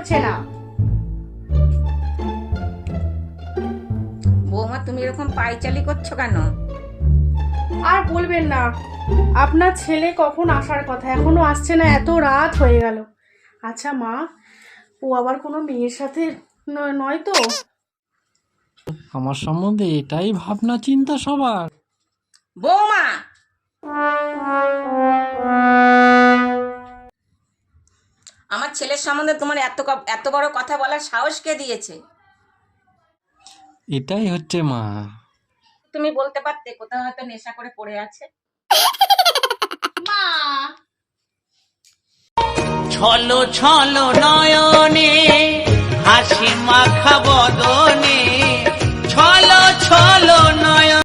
হচ্ছে না। বৌমা, তুমি এরকম পায়চালি করছো কেন? আর বলবেন না, আপনার ছেলে কখন আসার কথা, এখনো আসছে না, এত রাত হয়ে গেল। আচ্ছা মা, ও আবার কোনো মেয়ের সাথে নয় তো? আমার সম্বন্ধে এটাই ভাবনা চিন্তা সবার। বৌমা, আমার ছেলের সম্বন্ধে তোমার এত বড় কথা বলার সাহস কে দিয়েছে? এটাই হচ্ছে মা। তুমি বলতে পারতে কোথাও হয়তো নেশা করে পড়ে আছে। মা, ছলো ছলো নয়নে হাসি মাখা বদনে ছলো ছলো